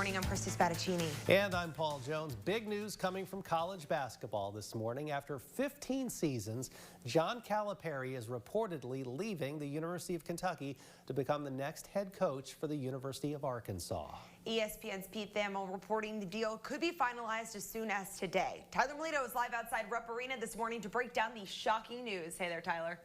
morning. I'm Christy Spadaccini. And I'm Paul Jones. Big news coming from college basketball this morning. After 15 seasons, John Calipari is reportedly leaving the University of Kentucky to become the next head coach for the University of Arkansas. ESPN's Pete Thamel reporting the deal could be finalized as soon as today. Tyler Melito is live outside Rupp Arena this morning to break down the shocking news. Hey there, Tyler.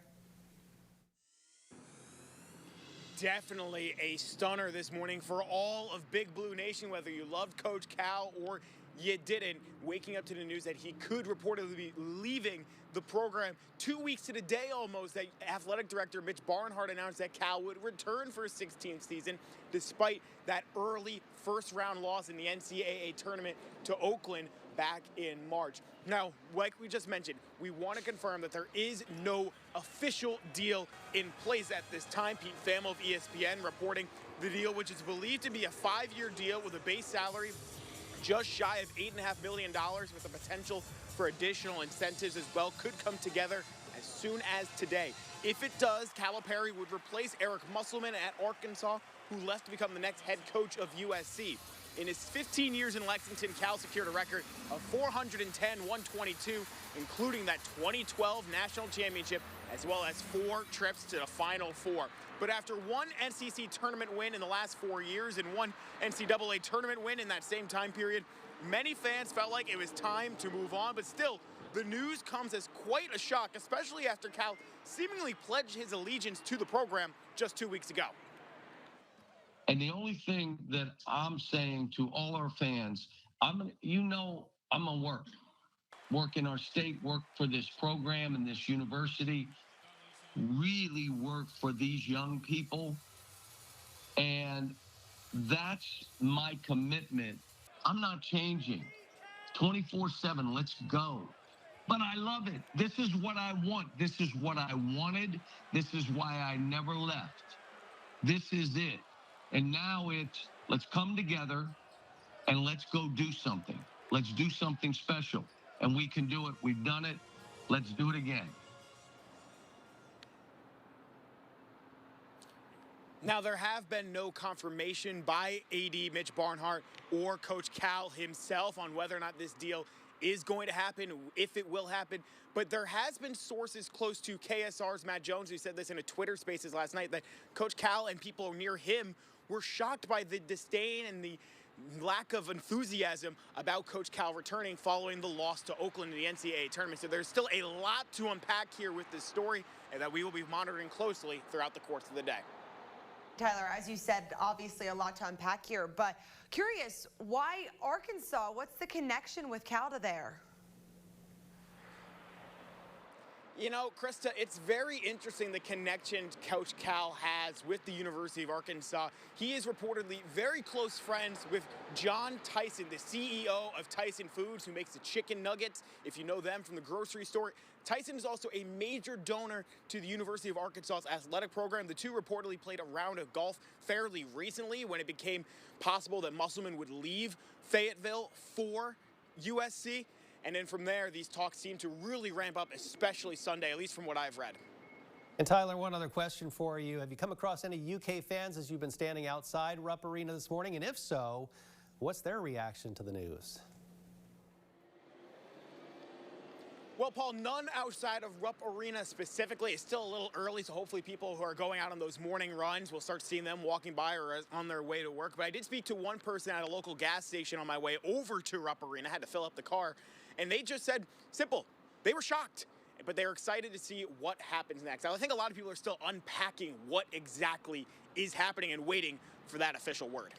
Definitely a stunner this morning for all of Big Blue Nation, whether you loved Coach Cal or you didn't. Waking up to the news that he could reportedly be leaving the program 2 weeks to the day almost, that athletic director Mitch Barnhart announced that Cal would return for his 16th season despite that early first-round loss in the NCAA tournament to Oakland back in March. Now, like we just mentioned, we want to confirm that there is no official deal in place at this time. Pete Thamel of ESPN reporting the deal, which is believed to be a 5-year deal with a base salary just shy of $8.5 million with the potential for additional incentives as well, could come together as soon as today. If it does, Calipari would replace Eric Musselman at Arkansas, who left to become the next head coach of USC. In his 15 years in Lexington, Cal secured a record of 410-122, including that 2012 national championship, as well as 4 trips to the Final Four. But after one NCC tournament win in the last 4 years and one NCAA tournament win in that same time period, many fans felt like it was time to move on. But still, the news comes as quite a shock, especially after Cal seemingly pledged his allegiance to the program just 2 weeks ago. And the only thing that I'm saying to all our fans, I'm gonna work in our state, work for this program and this university, really work for these young people. And that's my commitment. I'm not changing. 24/7, let's go. But I love it. This is what I want. This is what I wanted. This is why I never left. This is it. And now it's, let's come together and let's go do something. Let's do something special. And we can do it. We've done it. Let's do it again. Now, there have been no confirmation by AD Mitch Barnhart or Coach Cal himself on whether or not this deal is going to happen, if it will happen. But there has been sources close to KSR's Matt Jones, who said this in a Twitter Spaces last night, that Coach Cal and people near him were shocked by the disdain and the lack of enthusiasm about Coach Cal returning following the loss to Oakland in the NCAA tournament. So there's still a lot to unpack here with this story, and that we will be monitoring closely throughout the course of the day. Tyler, as you said, obviously a lot to unpack here, but curious, why Arkansas? What's the connection with Cal to there? You know, Krista, it's very interesting the connection Coach Cal has with the University of Arkansas. He is reportedly very close friends with John Tyson, the CEO of Tyson Foods, who makes the chicken nuggets, if you know them from the grocery store. Tyson is also a major donor to the University of Arkansas's athletic program. The two reportedly played a round of golf fairly recently when it became possible that Musselman would leave Fayetteville for USC. And then from there, these talks seem to really ramp up, especially Sunday, at least from what I've read. And Tyler, one other question for you. Have you come across any UK fans as you've been standing outside Rupp Arena this morning? And if so, what's their reaction to the news? Well, Paul, none outside of Rupp Arena specifically. It's still a little early, so hopefully people who are going out on those morning runs will start seeing them walking by or on their way to work. But I did speak to one person at a local gas station on my way over to Rupp Arena. I had to fill up the car, and they just said, simple, they were shocked, but they're excited to see what happens next. Now, I think a lot of people are still unpacking what exactly is happening and waiting for that official word.